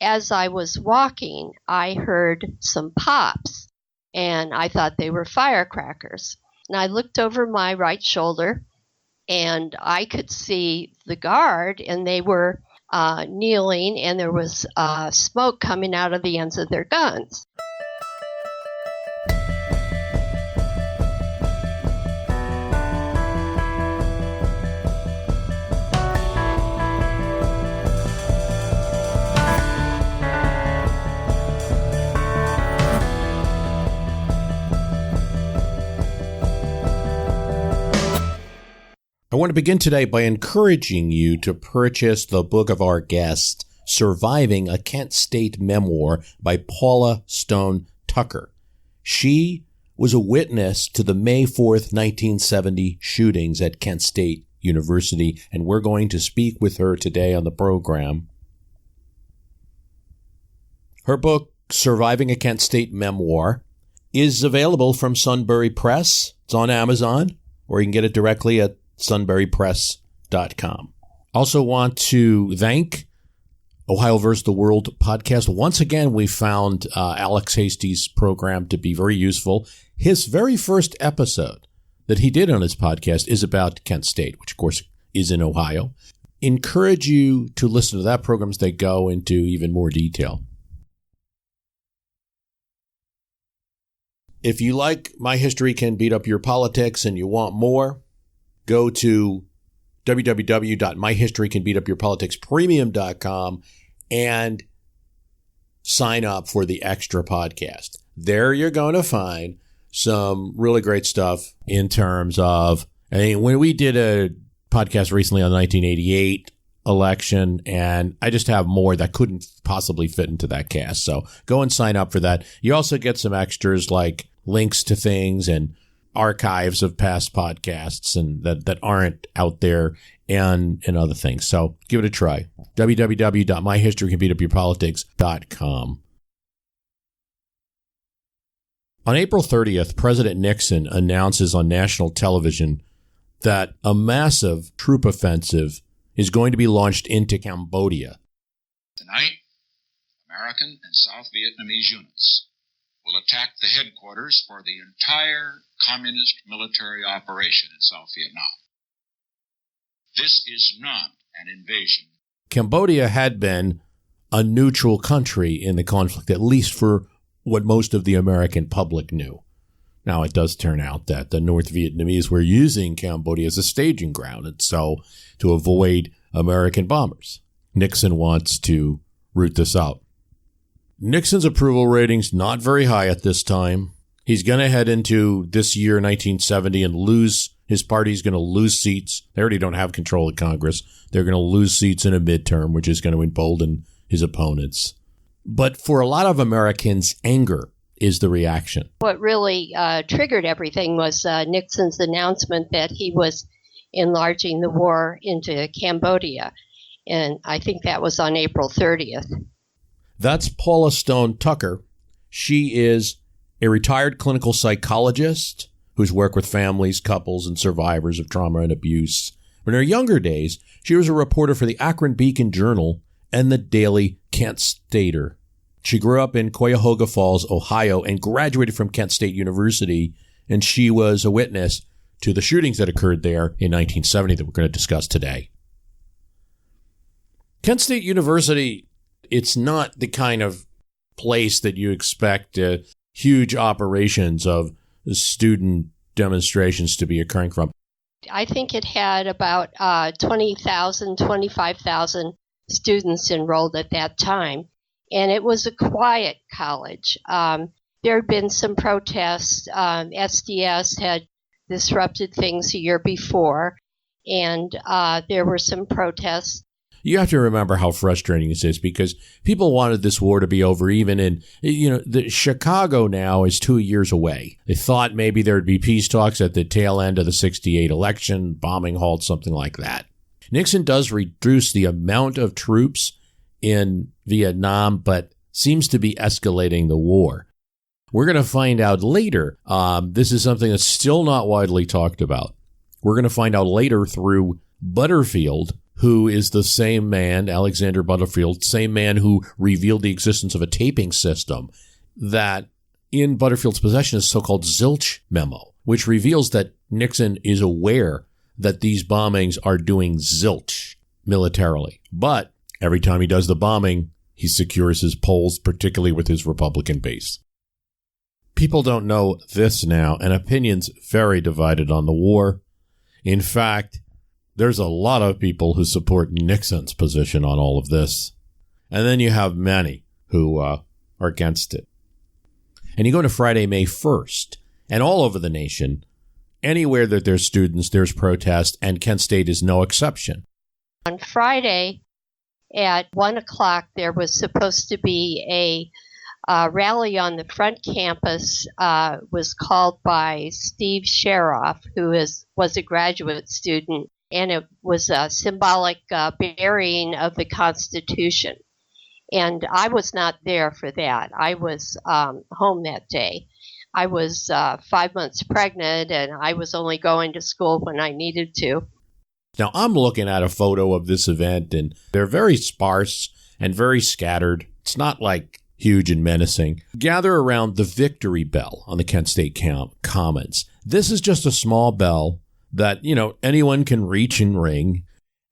as I was walking, I heard some pops, and I thought they were firecrackers. And I looked over my right shoulder, and I could see the guard, and they were kneeling, and there was smoke coming out of the ends of their guns. I want to begin today by encouraging you to purchase the book of our guest, Surviving a Kent State Memoir by Paula Stone Tucker. She was a witness to the May 4th, 1970 shootings at Kent State University, and we're going to speak with her today on the program. Her book, Surviving a Kent State Memoir, is available from Sunbury Press. It's on Amazon, or you can get it directly at sunburypress.com. Also want to thank Ohio vs. the World podcast. Once again, we found Alex Hasty's program to be very useful. His very first episode that he did on his podcast is about Kent State, which of course is in Ohio. Encourage you to listen to that program as they go into even more detail. If you like My History Can Beat Up Your Politics and you want more, go to www.myhistorycanbeatupyourpoliticspremium.com and sign up for the extra podcast. There you're going to find some really great stuff in terms of, when we did a podcast recently on the 1988 election, and I just have more that couldn't possibly fit into that cast. So go and sign up for that. You also get some extras like links to things and archives of past podcasts and that aren't out there and other things. So give it a try. www.myhistorycanbeatupyourpolitics.com. On April 30th, President Nixon announces on national television that a massive troop offensive is going to be launched into Cambodia. Tonight, American and South Vietnamese units will attack the headquarters for the entire communist military operation in South Vietnam. This is not an invasion. Cambodia had been a neutral country in the conflict, at least for what most of the American public knew. Now, it does turn out that the North Vietnamese were using Cambodia as a staging ground, and so to avoid American bombers, Nixon wants to root this out. Nixon's approval rating's not very high at this time. He's going to head into this year, 1970, and lose. His party's going to lose seats. They already don't have control of Congress. They're going to lose seats in a midterm, which is going to embolden his opponents. But for a lot of Americans, anger is the reaction. What really triggered everything was Nixon's announcement that he was enlarging the war into Cambodia. And I think that was on April 30th. That's Paula Stone Tucker. She is a retired clinical psychologist who's worked with families, couples, and survivors of trauma and abuse. In her younger days, she was a reporter for the Akron Beacon Journal and the daily Kent Stater. She grew up in Cuyahoga Falls, Ohio, and graduated from Kent State University, and she was a witness to the shootings that occurred there in 1970 that we're going to discuss today. Kent State University, it's not the kind of place that you expect huge operations of student demonstrations to be occurring from. I think it had about 20,000, 25,000 students enrolled at that time. And it was a quiet college. There had been some protests. SDS had disrupted things a year before, and there were some protests. You have to remember how frustrating this is because people wanted this war to be over even in, Chicago now is 2 years away. They thought maybe there would be peace talks at the tail end of the 68 election, bombing halt, something like that. Nixon does reduce the amount of troops in Vietnam, but seems to be escalating the war. We're going to find out later. This is something that's still not widely talked about. We're going to find out later through Butterfield, who is the same man, Alexander Butterfield, same man who revealed the existence of a taping system that in Butterfield's possession is a so-called zilch memo, which reveals that Nixon is aware that these bombings are doing zilch militarily. But every time he does the bombing, he secures his polls, particularly with his Republican base. People don't know this now, and opinions very divided on the war. In fact, there's a lot of people who support Nixon's position on all of this. And then you have many who are against it. And you go to Friday, May 1st, and all over the nation, anywhere that there's students, there's protest, and Kent State is no exception. On Friday at 1 o'clock, there was supposed to be a rally on the front campus, was called by Steve Sheroff, who was a graduate student, and it was a symbolic burying of the Constitution. And I was not there for that. I was home that day. I was 5 months pregnant, and I was only going to school when I needed to. Now, I'm looking at a photo of this event, and they're very sparse and very scattered. It's not like huge and menacing. Gather around the Victory Bell on the Kent State Commons. This is just a small bell that, anyone can reach and ring,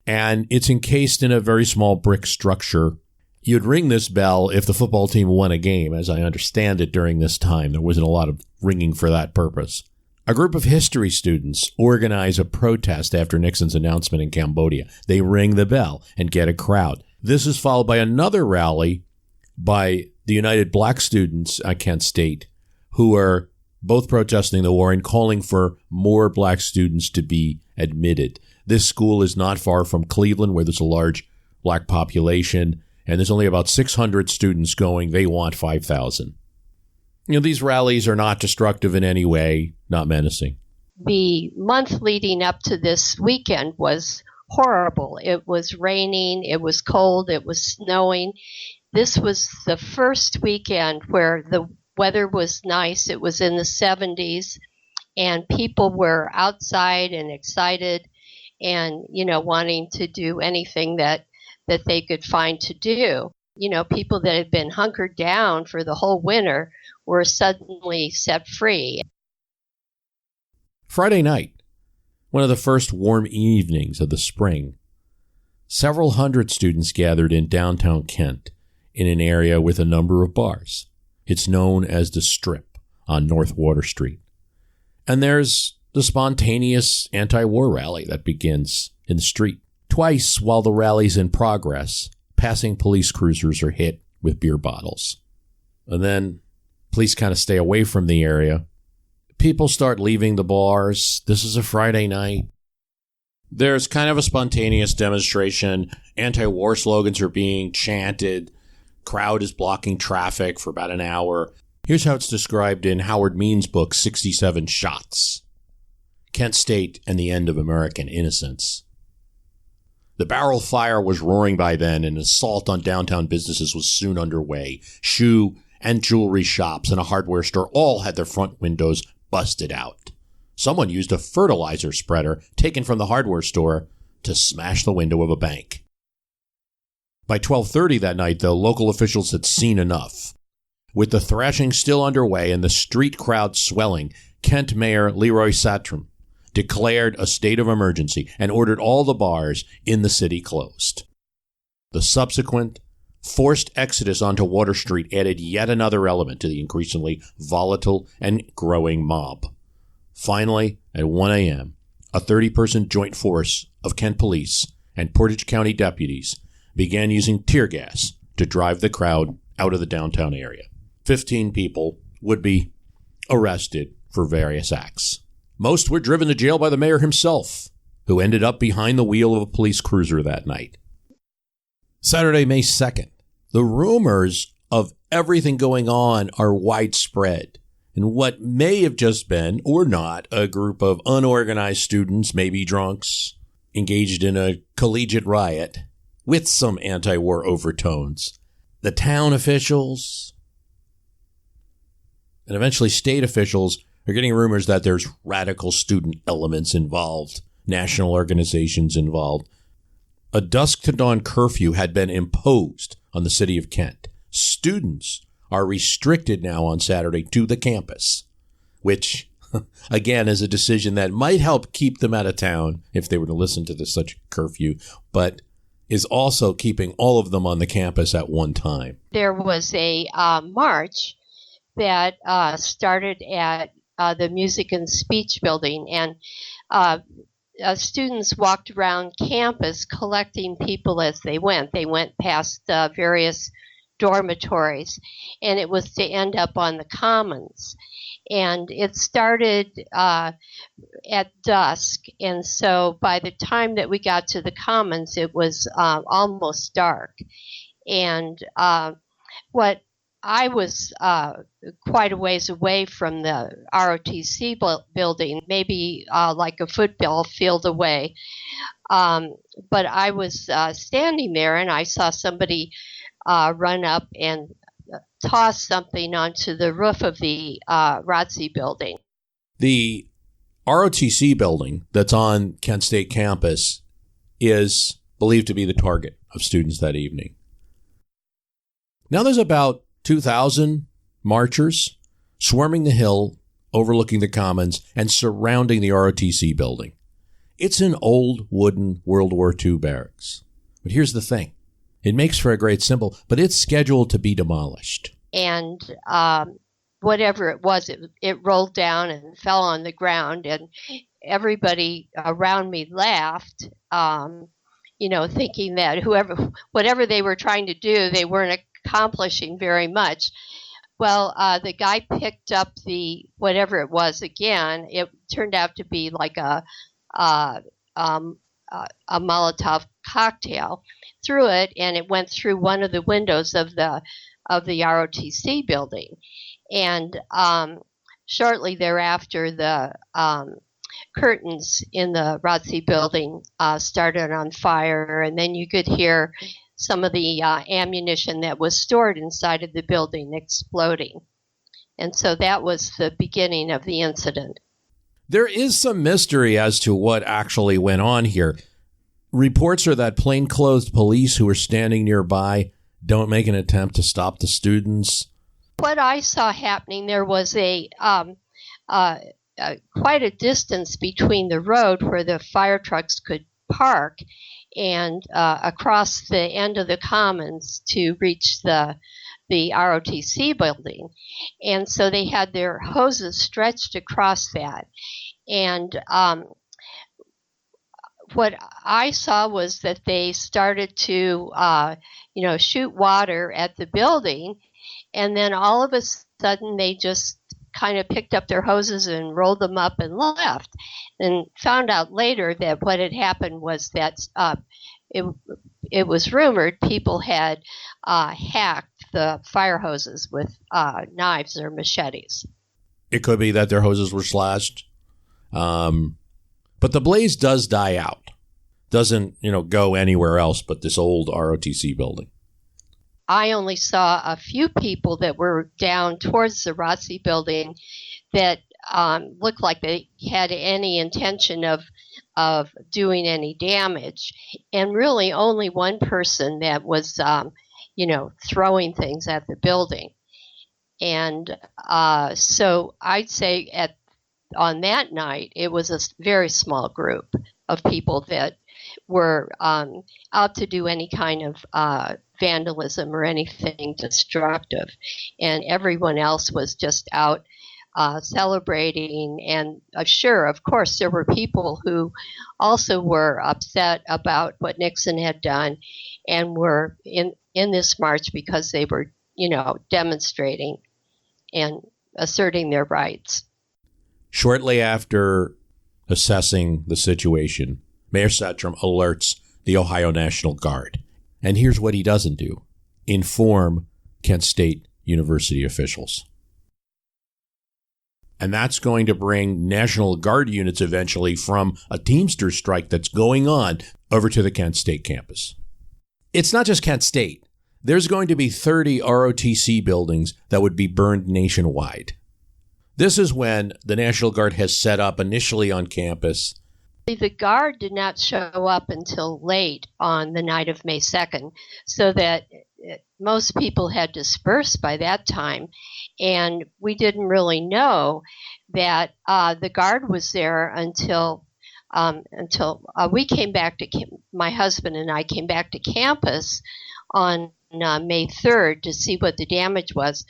and it's encased in a very small brick structure. You'd ring this bell if the football team won a game, as I understand it during this time. There wasn't a lot of ringing for that purpose. A group of history students organize a protest after Nixon's announcement in Cambodia. They ring the bell and get a crowd. This is followed by another rally by the United Black Students at Kent State, who are both protesting the war and calling for more black students to be admitted. This school is not far from Cleveland, where there's a large black population, and there's only about 600 students going. They want 5,000. These rallies are not destructive in any way, not menacing. The month leading up to this weekend was horrible. It was raining, it was cold, it was snowing. This was the first weekend where the weather was nice. It was in the 70s, and people were outside and excited and, wanting to do anything that they could find to do. People that had been hunkered down for the whole winter were suddenly set free. Friday night, one of the first warm evenings of the spring, several hundred students gathered in downtown Kent in an area with a number of bars. It's known as the Strip on North Water Street. And there's the spontaneous anti-war rally that begins in the street. Twice while the rally's in progress, passing police cruisers are hit with beer bottles. And then police kind of stay away from the area. People start leaving the bars. This is a Friday night. There's kind of a spontaneous demonstration. Anti-war slogans are being chanted. Crowd is blocking traffic for about an hour. Here's how it's described in Howard Means' book, 67 Shots. Kent State and the End of American Innocence. The barrel fire was roaring by then, and an assault on downtown businesses was soon underway. Shoe and jewelry shops and a hardware store all had their front windows busted out. Someone used a fertilizer spreader taken from the hardware store to smash the window of a bank. By 12:30 that night, though, local officials had seen enough. With the thrashing still underway and the street crowd swelling, Kent Mayor Leroy Satrum declared a state of emergency and ordered all the bars in the city closed. The subsequent forced exodus onto Water Street added yet another element to the increasingly volatile and growing mob. Finally, at 1 a.m., a 30-person joint force of Kent police and Portage County deputies began using tear gas to drive the crowd out of the downtown area. 15 people would be arrested for various acts. Most were driven to jail by the mayor himself, who ended up behind the wheel of a police cruiser that night. Saturday, May 2nd. The rumors of everything going on are widespread. And what may have just been, or not, a group of unorganized students, maybe drunks, engaged in a collegiate riot with some anti-war overtones. The town officials and eventually state officials are getting rumors that there's radical student elements involved, national organizations involved. A dusk to dawn curfew had been imposed on the city of Kent. Students are restricted now on Saturday to the campus, which, again, is a decision that might help keep them out of town if they were to listen to such curfew, but is also keeping all of them on the campus at one time. There was a march that started at the Music and Speech Building, and students walked around campus collecting people as they went. They went past various dormitories, and it was to end up on the Commons. And it started at dusk, and so by the time that we got to the Commons, it was almost dark. And what I was quite a ways away from the ROTC building, maybe like a football field away. But I was standing there, and I saw somebody run up and toss something onto the roof of the ROTC building. The ROTC building that's on Kent State campus is believed to be the target of students that evening. Now there's about 2,000 marchers swarming the hill, overlooking the Commons, and surrounding the ROTC building. It's an old wooden World War II barracks. But here's the thing. It makes for a great symbol, but it's scheduled to be demolished. And whatever it was, it rolled down and fell on the ground, and everybody around me laughed, thinking that whatever they were trying to do, they weren't accomplishing very much. Well, the guy picked up the whatever it was again. It turned out to be like a Molotov cocktail, threw it, and it went through one of the windows of the ROTC building. And shortly thereafter, the curtains in the ROTC building started on fire, and then you could hear some of the ammunition that was stored inside of the building exploding. And so that was the beginning of the incident. There is some mystery as to what actually went on here. Reports are that plainclothes police who were standing nearby don't make an attempt to stop the students. What I saw happening, there was quite a distance between the road where the fire trucks could park and across the end of the Commons to reach the ROTC building. And so they had their hoses stretched across that. And what I saw was that they started to, shoot water at the building. And then all of a sudden they just kind of picked up their hoses and rolled them up and left. And found out later that what had happened was that it was rumored people had hacked the fire hoses with knives or machetes. It could be that their hoses were slashed. But the blaze does die out. Doesn't, go anywhere else but this old ROTC building. I only saw a few people that were down towards the ROTC building that looked like they had any intention of doing any damage. And really only one person that was, throwing things at the building. And so I'd say on that night, it was a very small group of people that were out to do any kind of vandalism or anything destructive. And everyone else was just out celebrating. And sure, of course, there were people who also were upset about what Nixon had done and were in this march because they were, demonstrating and asserting their rights. Shortly after assessing the situation, Mayor Setrum alerts the Ohio National Guard. And here's what he doesn't do: inform Kent State University officials. And that's going to bring National Guard units eventually from a Teamster strike that's going on over to the Kent State campus. It's not just Kent State. There's going to be 30 ROTC buildings that would be burned nationwide. This is when the National Guard has set up initially on campus The guard did not show up until late on the night of May 2nd, so that most people had dispersed by that time, and we didn't really know that the guard was there until we came back to my husband and I came back to campus on May 3rd to see what the damage was.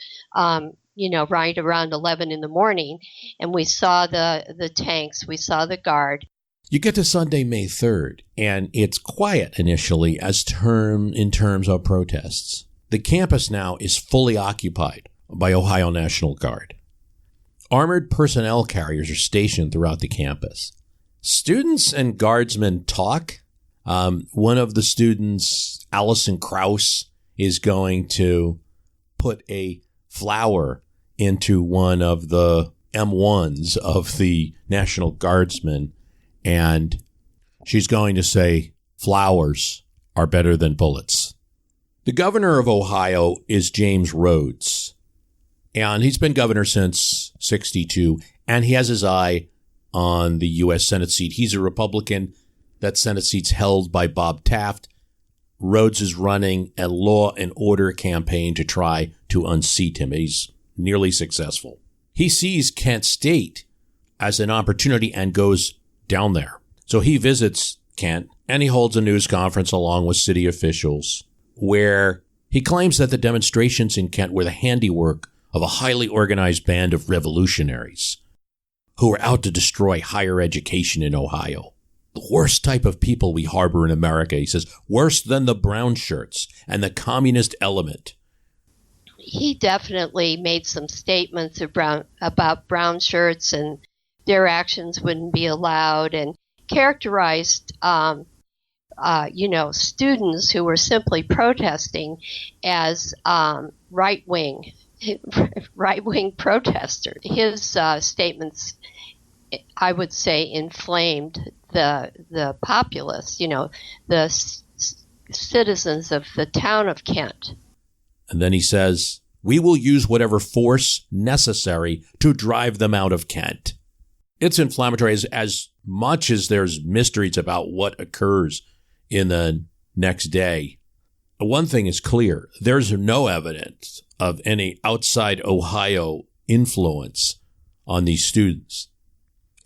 Right around 11 in the morning, and we saw the tanks, we saw the guard. You get to Sunday, May 3rd, and it's quiet initially in terms of protests. The campus now is fully occupied by Ohio National Guard. Armored personnel carriers are stationed throughout the campus. Students and guardsmen talk. One of the students, Allison Krause, is going to put a flower into one of the M1s of the National Guardsmen, and she's going to say, flowers are better than bullets. The governor of Ohio is James Rhodes, and he's been governor since 1962, and he has his eye on the U.S. Senate seat. He's a Republican. That Senate seat's held by Bob Taft. Rhodes is running a law and order campaign to try to unseat him. He's nearly successful. He sees Kent State as an opportunity and goes down there. So he visits Kent and he holds a news conference along with city officials where he claims that the demonstrations in Kent were the handiwork of a highly organized band of revolutionaries who were out to destroy higher education in Ohio. The worst type of people we harbor in America, he says, worse than the brown shirts and the communist element. He definitely made some statements about brown shirts and their actions wouldn't be allowed, and characterized, students who were simply protesting as right-wing protesters. His statements, I would say, inflamed the populace, the citizens of the town of Kent. And then he says, we will use whatever force necessary to drive them out of Kent. It's inflammatory as much as there's mysteries about what occurs in the next day. One thing is clear. There's no evidence of any outside Ohio influence on these students.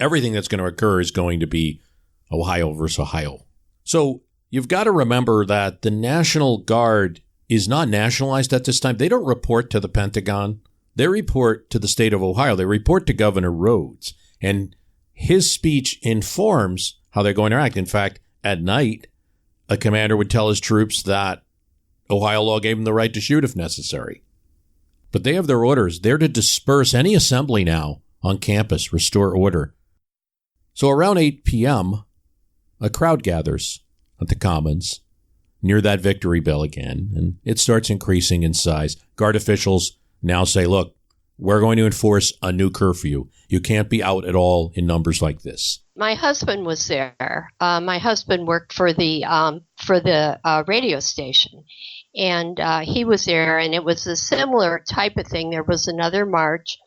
Everything that's going to occur is going to be Ohio versus Ohio. So you've got to remember that the National Guard is not nationalized at this time. They don't report to the Pentagon. They report to the state of Ohio. They report to Governor Rhodes. And his speech informs how they're going to act. In fact, at night, a commander would tell his troops that Ohio law gave them the right to shoot if necessary. But they have their orders. They're to disperse any assembly now on campus, restore order. So around 8 p.m., a crowd gathers at the Commons near that Victory Bell again, and it starts increasing in size. Guard officials now say, look, we're going to enforce a new curfew. You can't be out at all in numbers like this. My husband was there. My husband worked for the radio station, and he was there, and it was a similar type of thing. There was another march,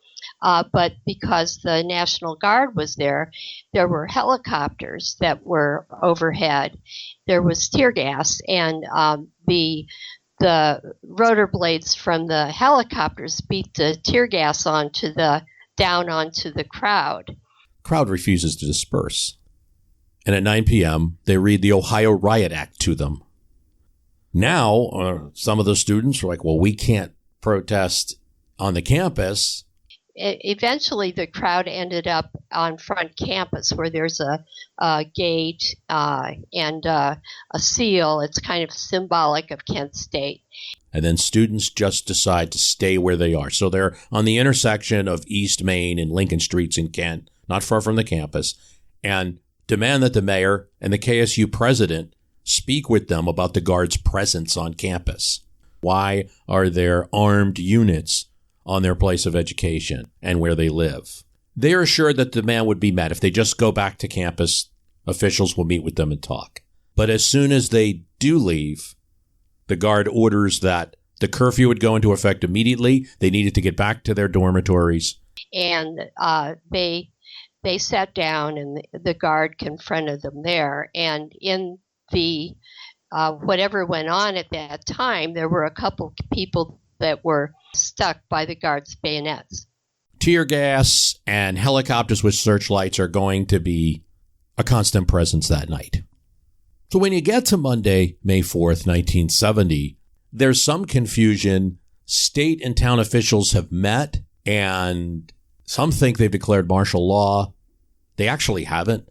but because the National Guard was there were helicopters that were overhead. There was tear gas, and the rotor blades from the helicopters beat the tear gas down onto the crowd. Crowd refuses to disperse. And at 9 p.m., they read the Ohio Riot Act to them. Now, some of the students are like, well, we can't protest on the campus. Eventually, the crowd ended up on front campus where there's a gate and a seal. It's kind of symbolic of Kent State. And then students just decide to stay where they are. So they're on the intersection of East Main and Lincoln Streets in Kent, not far from the campus, and demand that the mayor and the KSU president speak with them about the Guard's presence on campus. Why are there armed units on their place of education and where they live? They are assured that the demand would be met. If they just go back to campus, officials will meet with them and talk. But as soon as they do leave, the Guard orders that the curfew would go into effect immediately. They needed to get back to their dormitories. And they they sat down and the guard confronted them there. And in the whatever went on at that time, there were a couple people that were stuck by the guards' bayonets. Tear gas and helicopters with searchlights are going to be a constant presence that night. So when you get to Monday, May 4th, 1970, there's some confusion. State and town officials have met, and some think they've declared martial law. They actually haven't.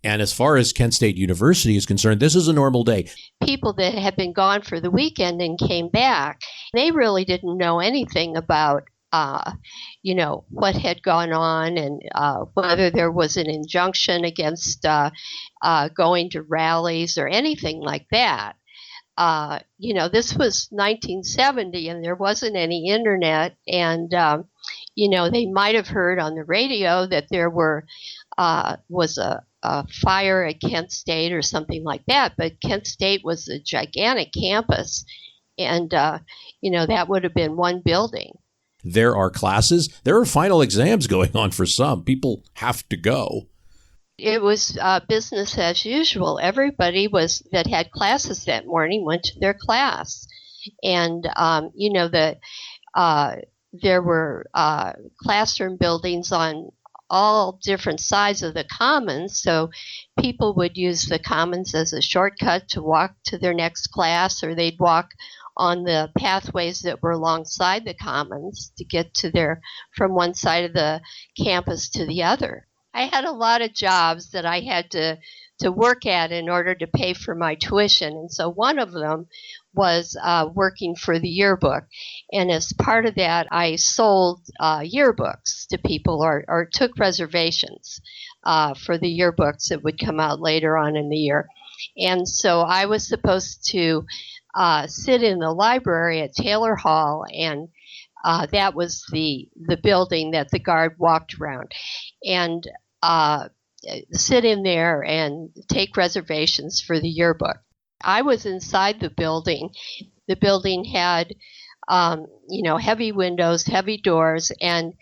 And as far as Kent State University is concerned, this is a normal day. People that had been gone for the weekend and came back, they really didn't know anything about, what had gone on and whether there was an injunction against going to rallies or anything like that. This was 1970 and there wasn't any internet, and, they might have heard on the radio that there was a fire at Kent State or something like that, but Kent State was a gigantic campus, and, that would have been one building. There are classes. There are final exams going on for some. People have to go. It was business as usual. Everybody that had classes that morning went to their class. And, there were classroom buildings on all different sides of the commons, so people would use the commons as a shortcut to walk to their next class, or they'd walk on the pathways that were alongside the commons to get from one side of the campus to the other. I had a lot of jobs that I had to work at in order to pay for my tuition, and so one of them was working for the yearbook. And as part of that, I sold yearbooks to people or took reservations for the yearbooks that would come out later on in the year. And so I was supposed to sit in the library at Taylor Hall, and that was the building that the guard walked around, and sit in there and take reservations for the yearbook. I was inside the building. The building had, heavy windows, heavy doors, and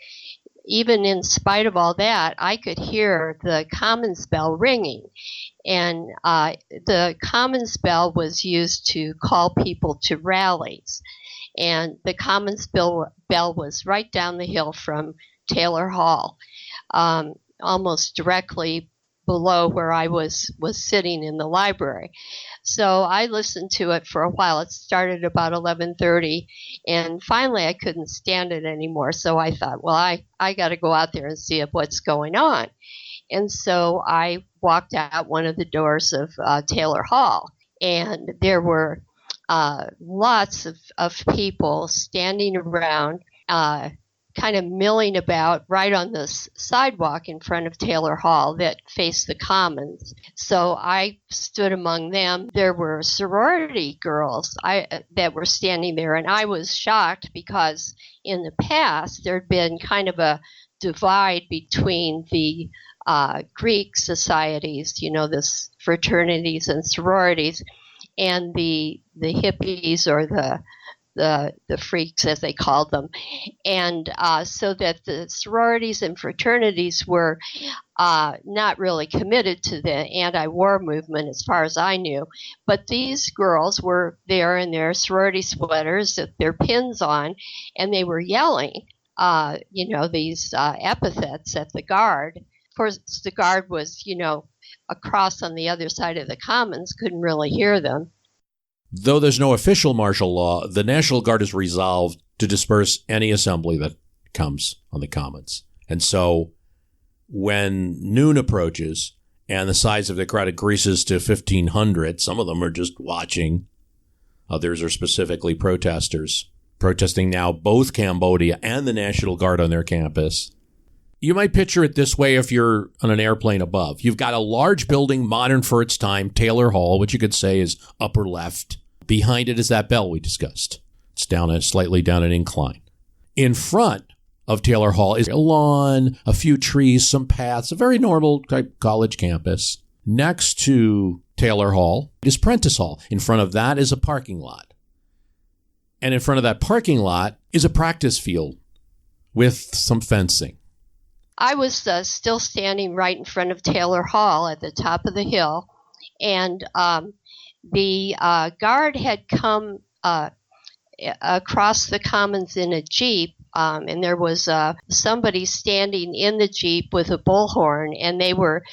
even in spite of all that, I could hear the Commons bell ringing. And the Commons bell was used to call people to rallies. And the Commons bell was right down the hill from Taylor Hall, almost directly below where I was sitting in the library. So I listened to it for a while. It started about 11:30, and finally I couldn't stand it anymore. So I thought, well, I got to go out there and see what's going on. And so I walked out one of the doors of Taylor Hall, and there were lots of people standing around, kind of milling about right on this sidewalk in front of Taylor Hall that faced the Commons. So I stood among them. There were sorority girls that were standing there, and I was shocked because in the past there'd been kind of a divide between the Greek societies, this fraternities and sororities, and the hippies or the freaks, as they called them. And so that the sororities and fraternities were not really committed to the anti-war movement as far as I knew. But these girls were there in their sorority sweaters with their pins on, and they were yelling, these epithets at the guard. Of course, the guard was, across on the other side of the Commons, couldn't really hear them. Though there's no official martial law, the National Guard is resolved to disperse any assembly that comes on the Commons. And so when noon approaches and the size of the crowd increases to 1,500, some of them are just watching. Others are specifically protesters, protesting now both Cambodia and the National Guard on their campus. You might picture it this way if you're on an airplane above. You've got a large building, modern for its time, Taylor Hall, which you could say is upper left. Behind it is that bell we discussed. It's slightly down an incline. In front of Taylor Hall is a lawn, a few trees, some paths, a very normal type college campus. Next to Taylor Hall is Prentice Hall. In front of that is a parking lot. And in front of that parking lot is a practice field with some fencing. I was still standing right in front of Taylor Hall at the top of the hill, and the guard had come across the commons in a Jeep, and there was somebody standing in the Jeep with a bullhorn, and they were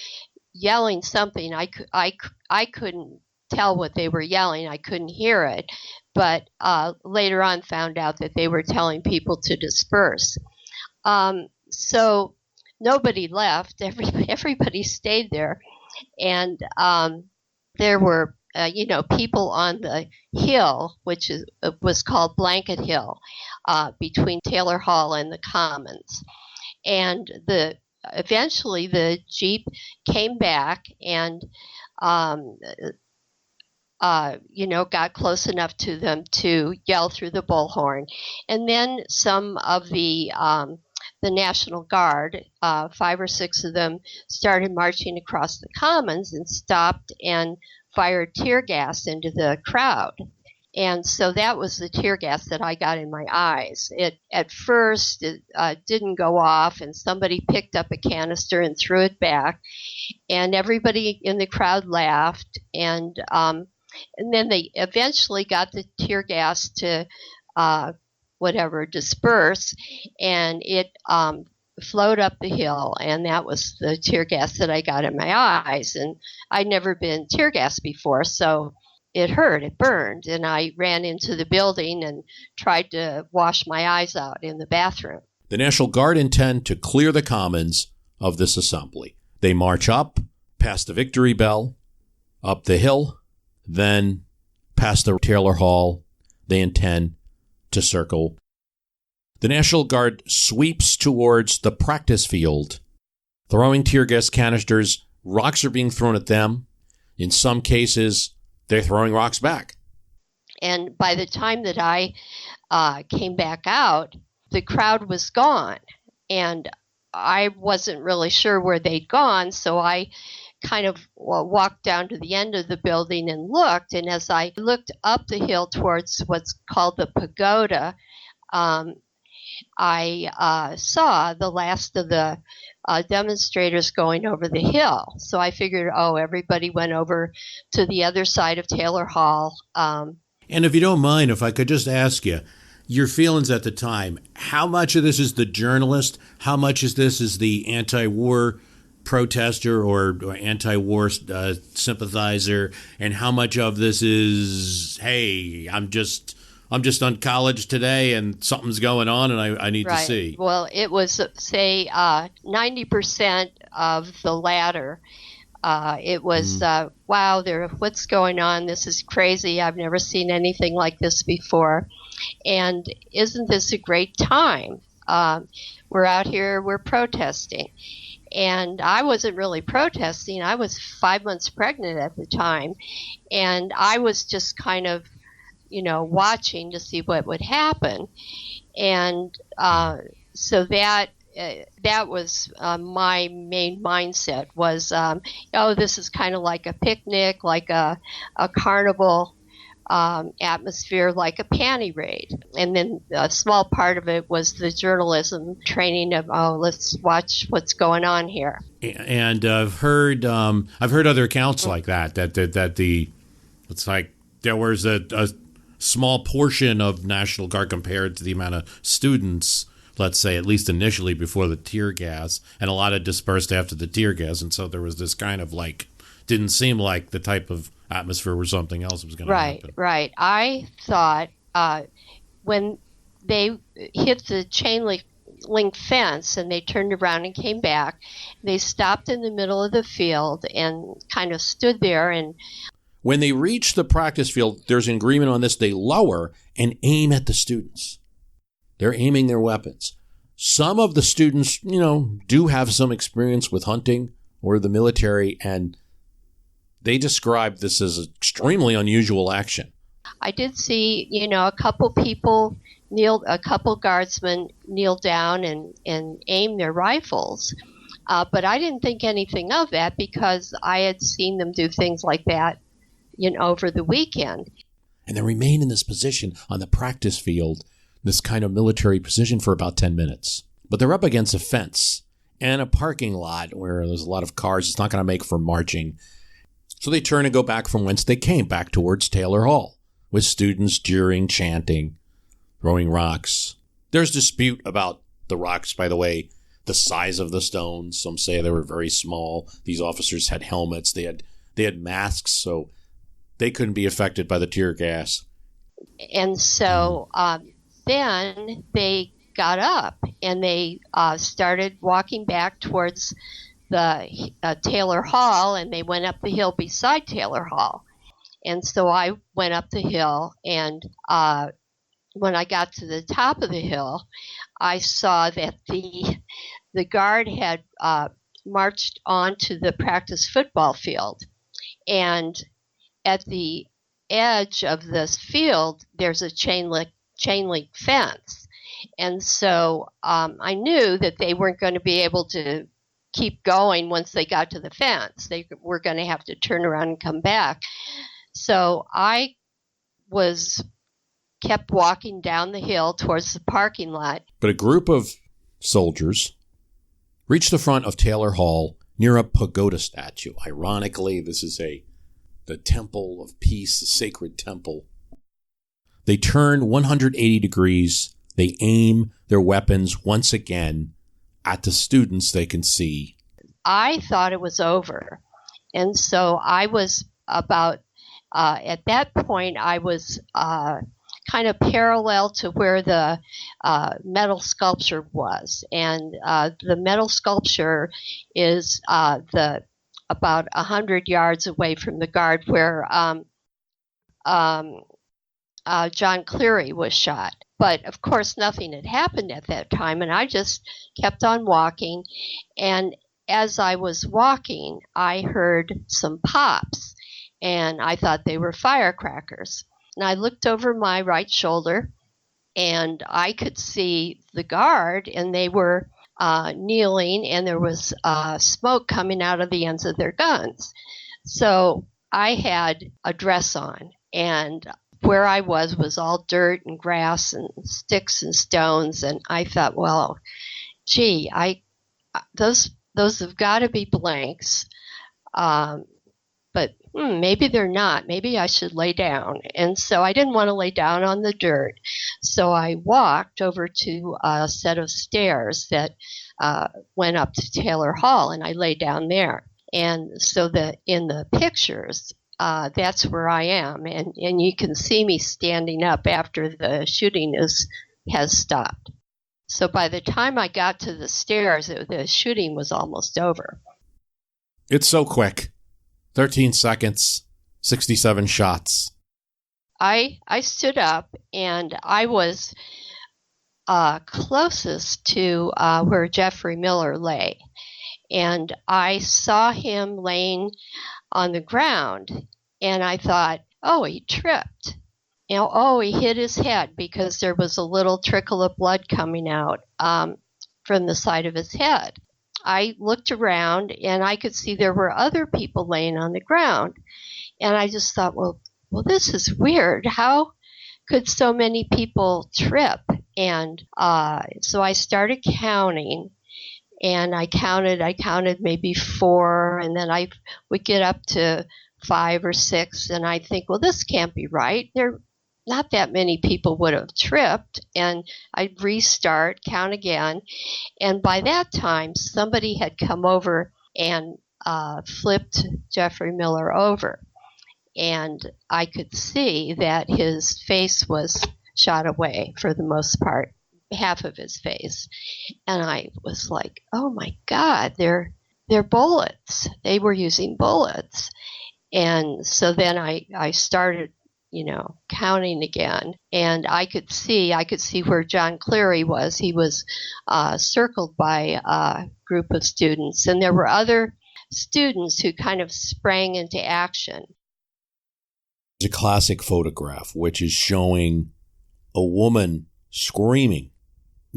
yelling something. I couldn't tell what they were yelling. I couldn't hear it, but later on found out that they were telling people to disperse. So nobody left. Everybody stayed there, and there were people on the hill, which was called Blanket Hill, between Taylor Hall and the Commons. And eventually the Jeep came back and got close enough to them to yell through the bullhorn. And then some of the National Guard, 5 or 6 of them, started marching across the Commons and stopped and fired tear gas into the crowd. And so that was the tear gas that I got in my eyes. At first, it didn't go off, and somebody picked up a canister and threw it back, and everybody in the crowd laughed. And then they eventually got the tear gas to disperse, and it flowed up the hill, and that was the tear gas that I got in my eyes. And I'd never been tear gassed before, so it hurt, it burned, and I ran into the building and tried to wash my eyes out in the bathroom. The National Guard intend to clear the Commons of this assembly. They march up, past the Victory Bell, up the hill, then past the Taylor Hall. They intend to circle. The National Guard sweeps towards the practice field, throwing tear gas canisters. Rocks are being thrown at them. In some cases, they're throwing rocks back. And by the time that I came back out, the crowd was gone. And I wasn't really sure where they'd gone, so I kind of walked down to the end of the building and looked. And as I looked up the hill towards what's called the pagoda, I saw the last of the demonstrators going over the hill. So I figured, everybody went over to the other side of Taylor Hall. And if you don't mind, if I could just ask you, your feelings at the time, how much of this is the journalist? How much of this is the anti-war protester or anti-war sympathizer? And how much of this is, hey, I'm just on college today and something's going on and I need to see? Well, it was, say, 90% of the latter. It was, wow, what's going on? This is crazy. I've never seen anything like this before. And isn't this a great time? We're out here, we're protesting. And I wasn't really protesting. I was 5 months pregnant at the time. And I was just kind of watching to see what would happen. And so that was my main mindset was, this is kind of like a picnic, like a carnival atmosphere, like a panty raid. And then a small part of it was the journalism training of, let's watch what's going on here. And I've heard other accounts like that it's like there was a small portion of National Guard compared to the amount of students, let's say, at least initially before the tear gas, and a lot of dispersed after the tear gas. And so there was this kind of didn't seem like the type of atmosphere where something else was going to happen. Right. I thought when they hit the chain link fence and they turned around and came back, they stopped in the middle of the field and kind of stood there. And when they reach the practice field, there's an agreement on this. They lower and aim at the students. They're aiming their weapons. Some of the students, do have some experience with hunting or the military, and they describe this as an extremely unusual action. I did see, a couple people a couple guardsmen kneel down and aim their rifles. But I didn't think anything of that because I had seen them do things like that, over the weekend. And they remain in this position on the practice field, this kind of military position, for about 10 minutes. But they're up against a fence, and a parking lot where there's a lot of cars. It's not going to make for marching. So they turn and go back from whence they came, back towards Taylor Hall, with students jeering, chanting, throwing rocks. There's dispute about the rocks, by the way, the size of the stones. Some say they were very small. These officers had helmets. They had masks, so they couldn't be affected by the tear gas. And so then they got up and they started walking back towards the Taylor Hall, and they went up the hill beside Taylor Hall. And so I went up the hill, and when I got to the top of the hill, I saw that the guard had marched onto the practice football field. And at the edge of this field, there's a chain link fence. And so I knew that they weren't going to be able to keep going once they got to the fence. They were going to have to turn around and come back. So I kept walking down the hill towards the parking lot. But a group of soldiers reached the front of Taylor Hall near a pagoda statue. Ironically, this is the Temple of Peace, the sacred temple. They turn 180 degrees. They aim their weapons once again at the students they can see. I thought it was over. And so I was about, at that point, I was kind of parallel to where the metal sculpture was. And the metal sculpture is about 100 yards away from the guard where John Cleary was shot. But, of course, nothing had happened at that time, and I just kept on walking. And as I was walking, I heard some pops, and I thought they were firecrackers. And I looked over my right shoulder, and I could see the guard, and they were kneeling, and there was smoke coming out of the ends of their guns. So I had a dress on, and where I was all dirt and grass and sticks and stones, and I thought, well, gee, those have got to be blanks, but maybe they're not. Maybe I should lay down. And so I didn't want to lay down on the dirt, so I walked over to a set of stairs that went up to Taylor Hall, and I lay down there. And so in the pictures, that's where I am, and you can see me standing up after the shooting has stopped. So by the time I got to the stairs, the shooting was almost over. It's so quick. 13 seconds, 67 shots. I stood up, and I was closest to where Jeffrey Miller lay. And I saw him laying on the ground, and I thought, oh, he tripped. He hit his head because there was a little trickle of blood coming out from the side of his head. I looked around, and I could see there were other people laying on the ground. And I just thought, well, this is weird. How could so many people trip? And so I started counting. And I counted maybe 4, and then I would get up to 5 or 6, and I think, well, this can't be right. There, not that many people would have tripped, and I'd restart, count again, and by that time, somebody had come over and flipped Jeffrey Miller over, and I could see that his face was shot away for the most part. Half of his face, and I was like, oh my God, they're bullets. They were using bullets. And so then I started counting again, and I could see where John Cleary was. He was circled by a group of students, and there were other students who kind of sprang into action. There's a classic photograph which is showing a woman screaming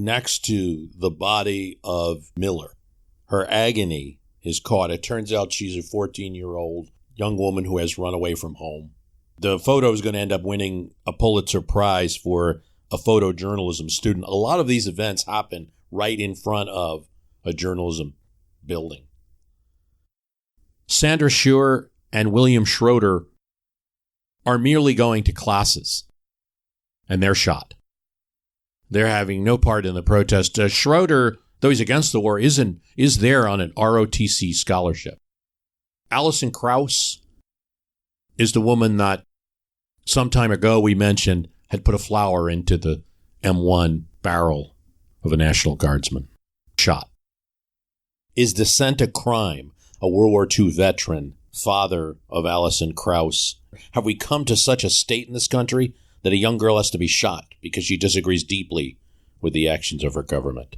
next to the body of Miller. Her agony is caught. It turns out she's a 14-year-old young woman who has run away from home. The photo is going to end up winning a Pulitzer Prize for a photojournalism student. A lot of these events happen right in front of a journalism building. Sandra Schuer and William Schroeder are merely going to classes, and they're shot. They're having no part in the protest. Schroeder, though he's against the war, is there on an ROTC scholarship. Alison Krauss is the woman that some time ago we mentioned had put a flower into the M1 barrel of a National Guardsman. Shot. Is dissent a crime? A World War II veteran, father of Alison Krauss. Have we come to such a state in this country that a young girl has to be shot because she disagrees deeply with the actions of her government?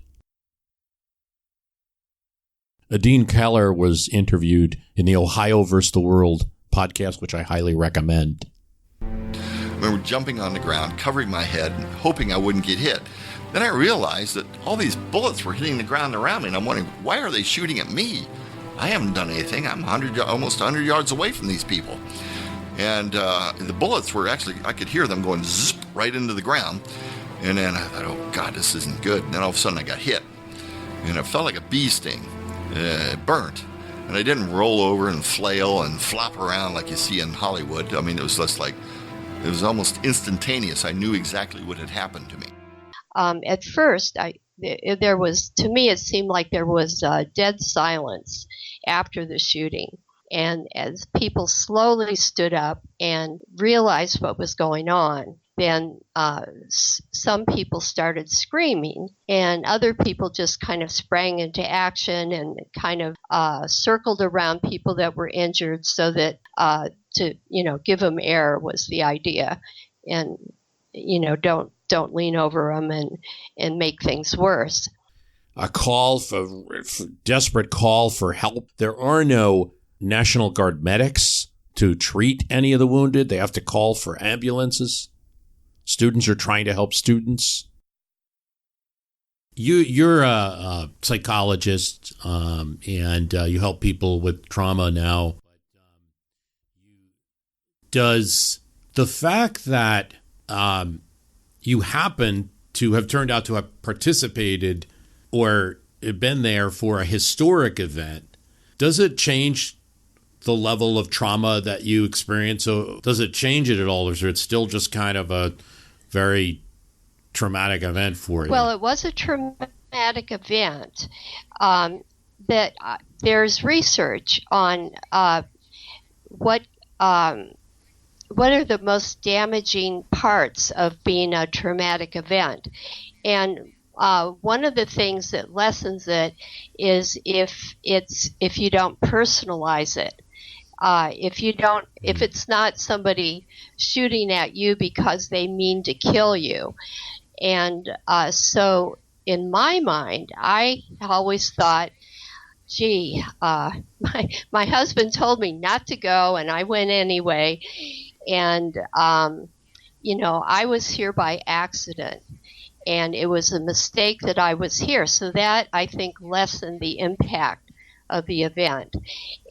Dean Kahler was interviewed in the Ohio vs. the World podcast, which I highly recommend. I remember jumping on the ground, covering my head, and hoping I wouldn't get hit. Then I realized that all these bullets were hitting the ground around me, and I'm wondering, why are they shooting at me? I haven't done anything. I'm almost 100 yards away from these people. And the bullets were actually, I could hear them going zip right into the ground. And then I thought, oh, God, this isn't good. And then all of a sudden I got hit. And it felt like a bee sting. It burnt. And I didn't roll over and flail and flop around like you see in Hollywood. I mean, it was just like, it was almost instantaneous. I knew exactly what had happened to me. At first, there was, to me, it seemed like there was dead silence after the shooting. And as people slowly stood up and realized what was going on, then some people started screaming, and other people just kind of sprang into action and kind of circled around people that were injured so that to give them air was the idea, and don't lean over them and make things worse. A call for desperate call for help. There are no National Guard medics to treat any of the wounded. They have to call for ambulances. Students are trying to help students. You're a psychologist, and you help people with trauma now. Does the fact that you happen to have turned out to have participated or been there for a historic event, does it change the level of trauma that you experience? So does it change it at all, or is it still just kind of a very traumatic event for you? Well, it was a traumatic event. That there's research on what are the most damaging parts of being a traumatic event, and one of the things that lessens it is if you don't personalize it. If it's not somebody shooting at you because they mean to kill you. And so in my mind, I always thought, gee, my husband told me not to go, and I went anyway. And, I was here by accident, and it was a mistake that I was here. So that, I think, lessened the impact of the event.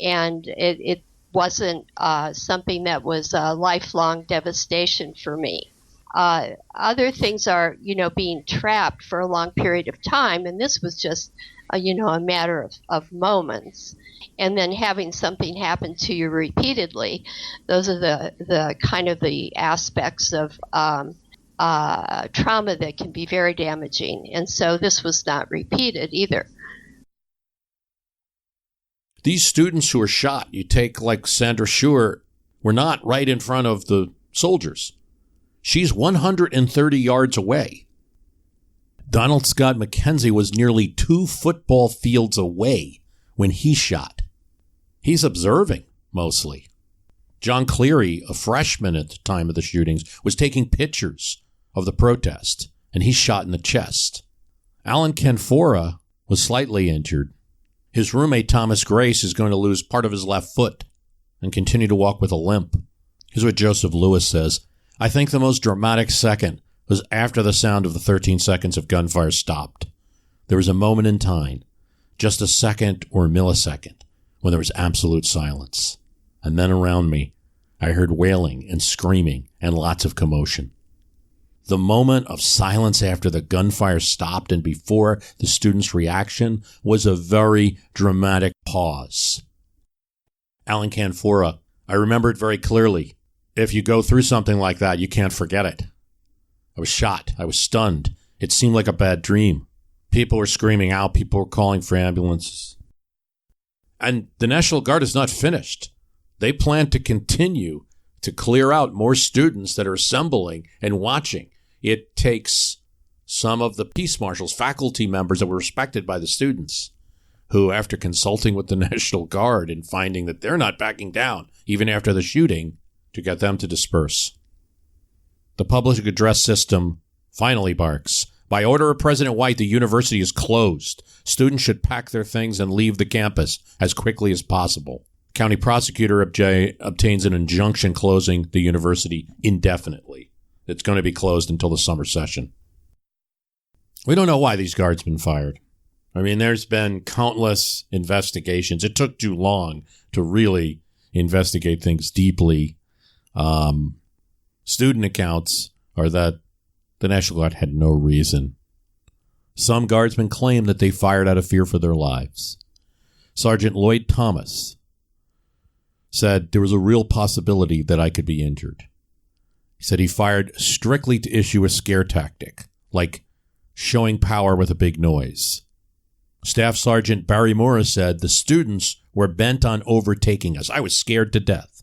And it wasn't something that was a lifelong devastation for me. Other things are, being trapped for a long period of time, and this was just, a matter of moments. And then having something happen to you repeatedly, those are the kind of the aspects of trauma that can be very damaging. And so this was not repeated either. These students who were shot, you take like Sandra Schuer, were not right in front of the soldiers. She's 130 yards away. Donald Scott McKenzie was nearly 2 football fields away when he shot. He's observing, mostly. John Cleary, a freshman at the time of the shootings, was taking pictures of the protest, and he's shot in the chest. Alan Canfora was slightly injured. His roommate, Thomas Grace, is going to lose part of his left foot and continue to walk with a limp. Here's what Joseph Lewis says. I think the most dramatic second was after the sound of the 13 seconds of gunfire stopped. There was a moment in time, just a second or a millisecond, when there was absolute silence. And then around me, I heard wailing and screaming and lots of commotion. The moment of silence after the gunfire stopped and before the students' reaction was a very dramatic pause. Alan Canfora, I remember it very clearly. If you go through something like that, you can't forget it. I was shot. I was stunned. It seemed like a bad dream. People were screaming out. People were calling for ambulances. And the National Guard is not finished. They plan to continue to clear out more students that are assembling and watching. It takes some of the peace marshals, faculty members that were respected by the students, who, after consulting with the National Guard and finding that they're not backing down, even after the shooting, to get them to disperse. The public address system finally barks. By order of President White, the university is closed. Students should pack their things and leave the campus as quickly as possible. County prosecutor obtains an injunction closing the university indefinitely. It's going to be closed until the summer session. We don't know why these guards have been fired. I mean, there's been countless investigations. It took too long to really investigate things deeply. Student accounts are that the National Guard had no reason. Some guardsmen claim that they fired out of fear for their lives. Sergeant Lloyd Thomas said there was a real possibility that I could be injured. He said he fired strictly to issue a scare tactic, like showing power with a big noise. Staff Sergeant Barry Morris said the students were bent on overtaking us. I was scared to death.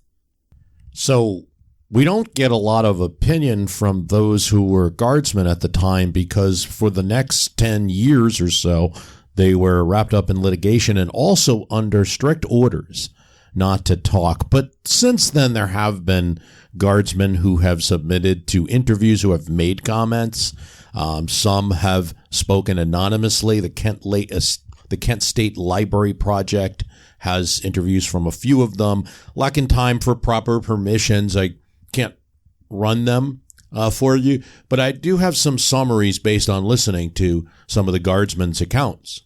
So we don't get a lot of opinion from those who were guardsmen at the time because for the next 10 years or so, they were wrapped up in litigation and also under strict orders not to talk. But since then, there have been guardsmen who have submitted to interviews, who have made comments. Some have spoken anonymously. The Kent State Library Project has interviews from a few of them. Lacking time for proper permissions, I can't run them for you, but I do have some summaries based on listening to some of the guardsmen's accounts.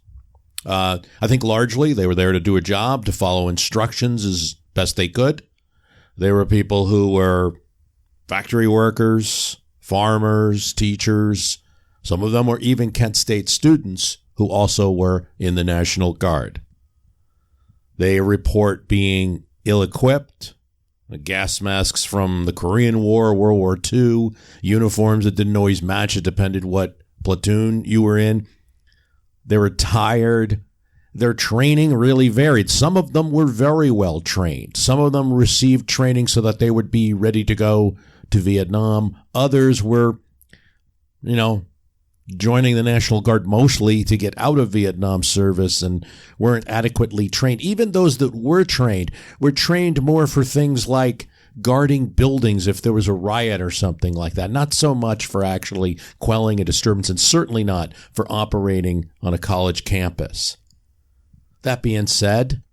I think largely they were there to do a job, to follow instructions as best they could. There were people who were factory workers, farmers, teachers. Some of them were even Kent State students who also were in the National Guard. They report being ill-equipped, gas masks from the Korean War, World War II, uniforms that didn't always match. It depended what platoon you were in. They were tired. Their training really varied. Some of them were very well trained. Some of them received training so that they would be ready to go to Vietnam. Others were, joining the National Guard mostly to get out of Vietnam service and weren't adequately trained. Even those that were trained more for things like guarding buildings if there was a riot or something like that. Not so much for actually quelling a disturbance, and certainly not for operating on a college campus. That being said,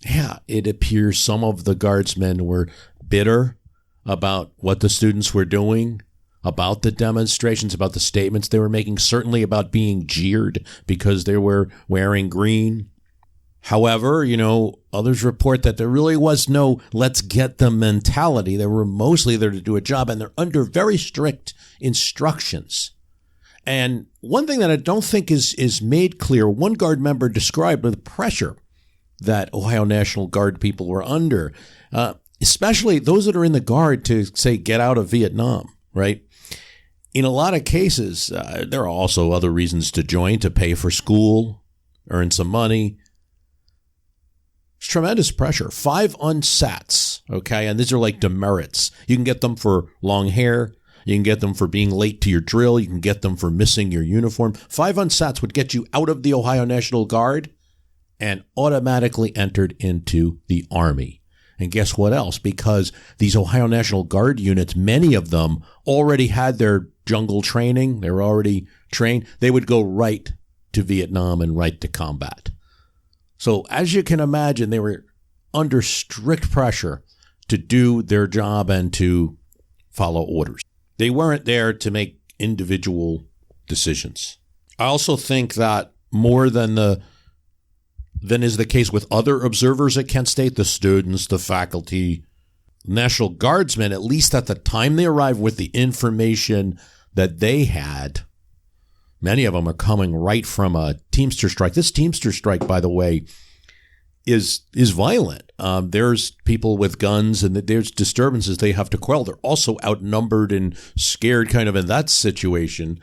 it appears some of the guardsmen were bitter about what the students were doing, about the demonstrations, about the statements they were making, certainly about being jeered because they were wearing green. However, others report that there really was no let's get them mentality. They were mostly there to do a job, and they're under very strict instructions. And one thing that I don't think is made clear, one Guard member described the pressure that Ohio National Guard people were under, especially those that are in the Guard to, say, get out of Vietnam, right? In a lot of cases, there are also other reasons to join, to pay for school, earn some money. It's tremendous pressure. 5 unsats, okay? And these are like demerits. You can get them for long hair. You can get them for being late to your drill. You can get them for missing your uniform. 5 unsats would get you out of the Ohio National Guard and automatically entered into the Army. And guess what else? Because these Ohio National Guard units, many of them already had their jungle training. They were already trained. They would go right to Vietnam and right to combat. So as you can imagine, they were under strict pressure to do their job and to follow orders. They weren't there to make individual decisions. I also think that more than is the case with other observers at Kent State, the students, the faculty, National Guardsmen, at least at the time they arrived with the information that they had. Many of them are coming right from a Teamster strike. This Teamster strike, by the way, is violent. There's people with guns and there's disturbances they have to quell. They're also outnumbered and scared kind of in that situation.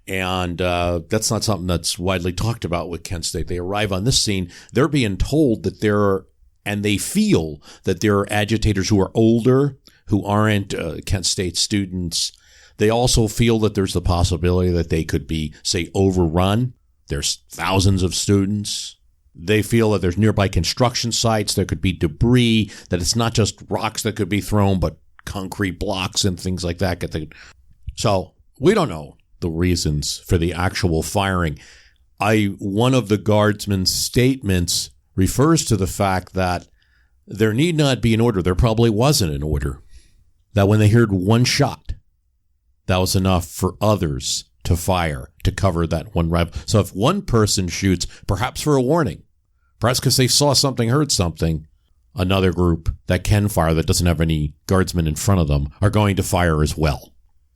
And that's not something that's widely talked about with Kent State. They arrive on this scene. They're being told that they feel that there are agitators who are older, who aren't Kent State students. They also feel that there's the possibility that they could be, say, overrun. There's thousands of students. They feel that there's nearby construction sites. There could be debris, that it's not just rocks that could be thrown, but concrete blocks and things like that. So we don't know the reasons for the actual firing. One of the guardsmen's statements refers to the fact that there need not be an order. There probably wasn't an order. That when they heard one shot, that was enough for others to fire, to cover that one rifle. So if one person shoots, perhaps for a warning, perhaps because they saw something, heard something, another group that can fire, that doesn't have any guardsmen in front of them, are going to fire as well.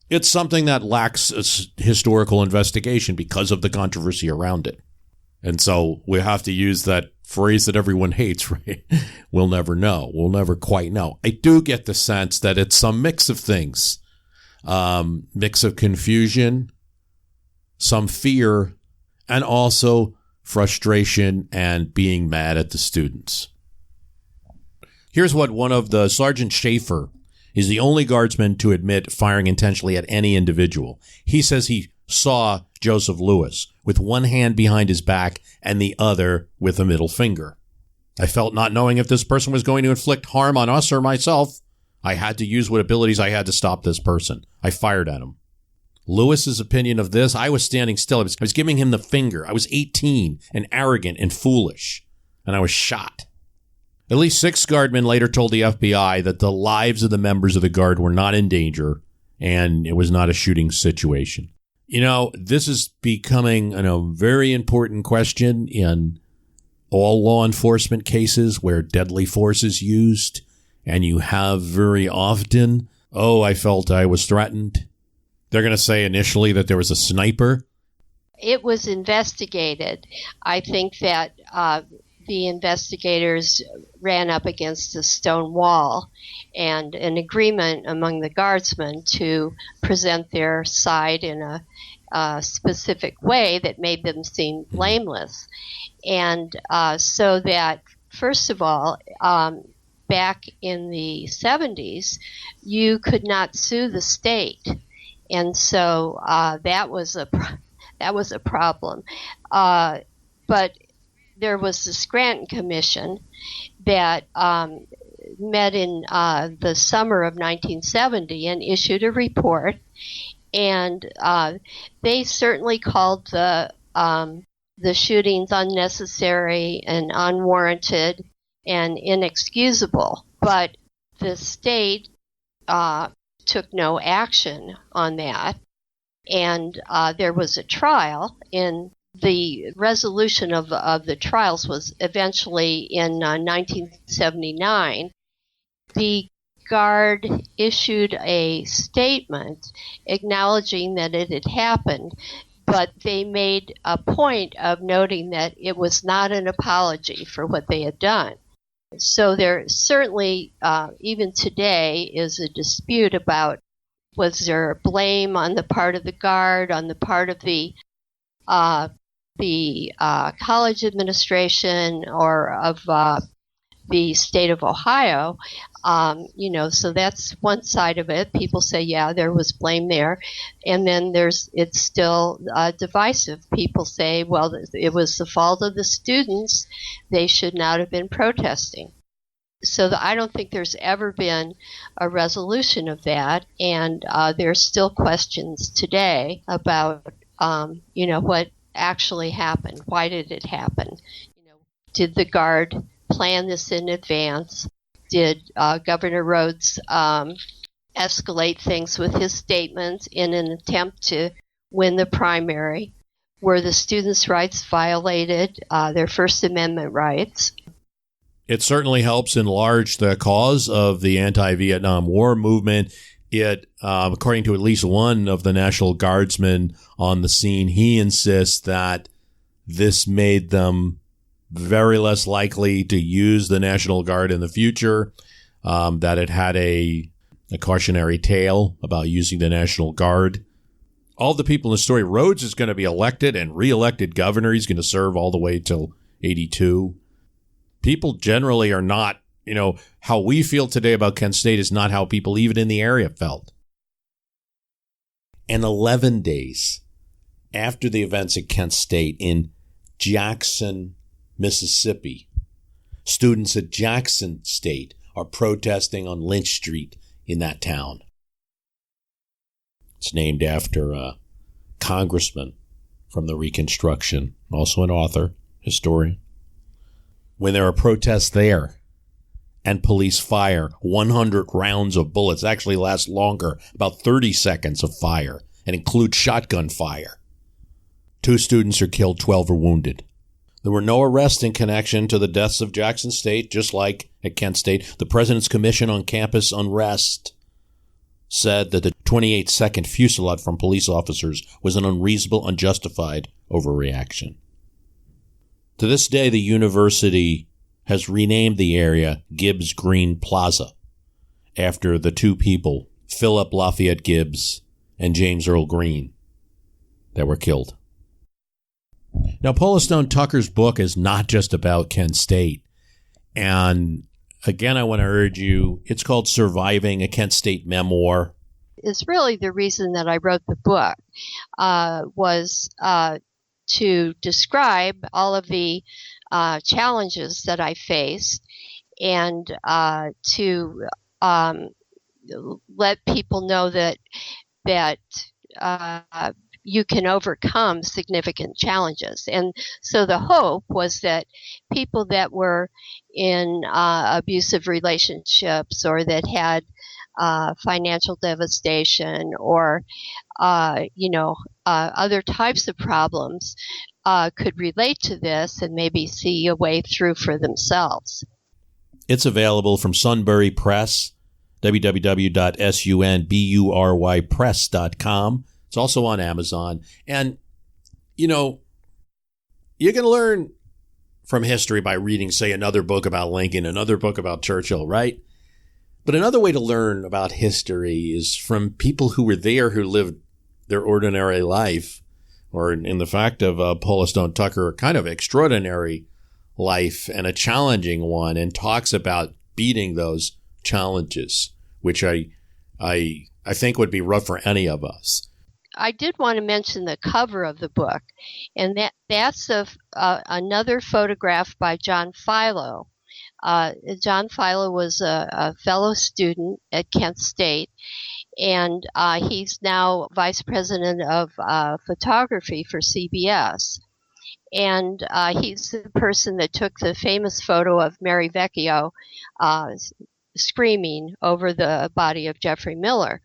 It's something that lacks a historical investigation because of the controversy around it. And so we have to use that phrase that everyone hates, right? We'll never know. We'll never quite know. I do get the sense that it's some mix of things. Mix of confusion, some fear, and also frustration and being mad at the students. Here's what one of the Sergeant Schaefer is the only guardsman to admit firing intentionally at any individual. He says he saw Joseph Lewis with one hand behind his back and the other with a middle finger. I felt not knowing if this person was going to inflict harm on us or myself. I had to use what abilities I had to stop this person. I fired at him. Lewis's opinion of this, I was standing still. I was giving him the finger. I was 18 and arrogant and foolish, and I was shot. At least 6 guardmen later told the FBI that the lives of the members of the guard were not in danger, and it was not a shooting situation. You know, this is becoming a very important question in all law enforcement cases where deadly force is used. And you have very often, I felt I was threatened. They're going to say initially that there was a sniper. It was investigated. I think that the investigators ran up against a stone wall and an agreement among the guardsmen to present their side in a specific way that made them seem blameless. And so that, first of all, back in the 70s, you could not sue the state, and so that was a problem. But there was the Scranton Commission that met in the summer of 1970 and issued a report, and they certainly called the shootings unnecessary and unwarranted and inexcusable, but the state took no action on that, and there was a trial. In the resolution of the trials was eventually in 1979. The guard issued a statement acknowledging that it had happened, but they made a point of noting that it was not an apology for what they had done. So there certainly, even today, is a dispute about was there blame on the part of the guard, on the part of the college administration, or of the state of Ohio. So that's one side of it. People say, yeah, there was blame there. And then it's still divisive. People say, well, it was the fault of the students. They should not have been protesting. So I don't think there's ever been a resolution of that. And there's still questions today about, what actually happened. Why did it happen? Did the guard plan this in advance? Did Governor Rhodes escalate things with his statements in an attempt to win the primary? Were the students' rights violated, their First Amendment rights? It certainly helps enlarge the cause of the anti-Vietnam War movement According to at least one of the National Guardsmen on the scene, he insists that this made them very less likely to use the National Guard in the future, that it had a cautionary tale about using the National Guard. All the people in the story, Rhodes is going to be elected and reelected governor. He's going to serve all the way till 82. People generally are not, how we feel today about Kent State is not how people even in the area felt. And 11 days after the events at Kent State in Jackson, Mississippi, students at Jackson State are protesting on Lynch Street in that town. It's named after a congressman from the Reconstruction, also an author, historian. When there are protests there and police fire 100 rounds of bullets, actually last longer, about 30 seconds of fire, and include shotgun fire. 2 students are killed, 12 are wounded. There were no arrests in connection to the deaths of Jackson State, just like at Kent State. The President's Commission on Campus Unrest said that the 28-second fusillade from police officers was an unreasonable, unjustified overreaction. To this day, the university has renamed the area Gibbs Green Plaza after the 2 people, Philip Lafayette Gibbs and James Earl Green, that were killed. Now, Paula Stone Tucker's book is not just about Kent State. And again, I want to urge you, it's called Surviving, a Kent State Memoir. Is really the reason that I wrote the book, was to describe all of the challenges that I faced and to let people know that you can overcome significant challenges. And so the hope was that people that were in abusive relationships or that had financial devastation or, other types of problems could relate to this and maybe see a way through for themselves. It's available from Sunbury Press, www.sunburypress.com. It's also on Amazon. And, you can learn from history by reading, say, another book about Lincoln, another book about Churchill, right? But another way to learn about history is from people who were there, who lived their ordinary life, or in the fact of Paula Stone Tucker, a kind of extraordinary life and a challenging one, and talks about beating those challenges, which I think would be rough for any of us. I did want to mention the cover of the book, and that's another photograph by John Philo. John Philo was a fellow student at Kent State, and he's now vice president of photography for CBS. And he's the person that took the famous photo of Mary Vecchio screaming over the body of Jeffrey Miller.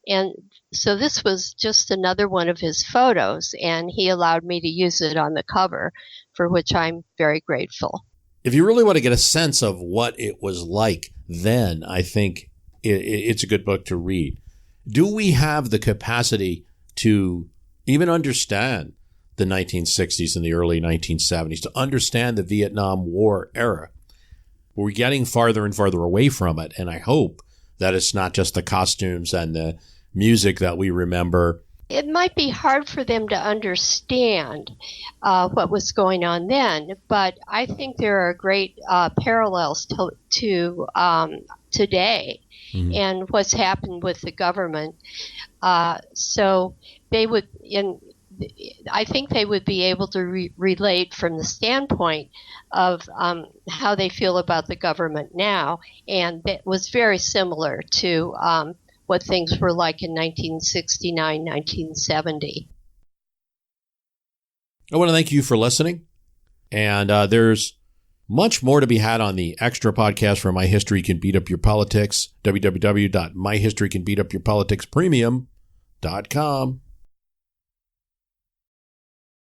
And so this was just another one of his photos, and he allowed me to use it on the cover, for which I'm very grateful. If you really want to get a sense of what it was like then, I think it's a good book to read. Do we have the capacity to even understand the 1960s and the early 1970s, to understand the Vietnam War era? We're getting farther and farther away from it, and I hope that it's not just the costumes and the music that we remember. It might be hard for them to understand what was going on then, but I think there are great parallels to today and what's happened with the government. So they would, I think they would be able to relate from the standpoint of how they feel about the government now, and that was very similar to what things were like in 1969, 1970. I want to thank you for listening, and there's much more to be had on the extra podcast for My History Can Beat Up Your Politics, www.myhistorycanbeatupyourpoliticspremium.com.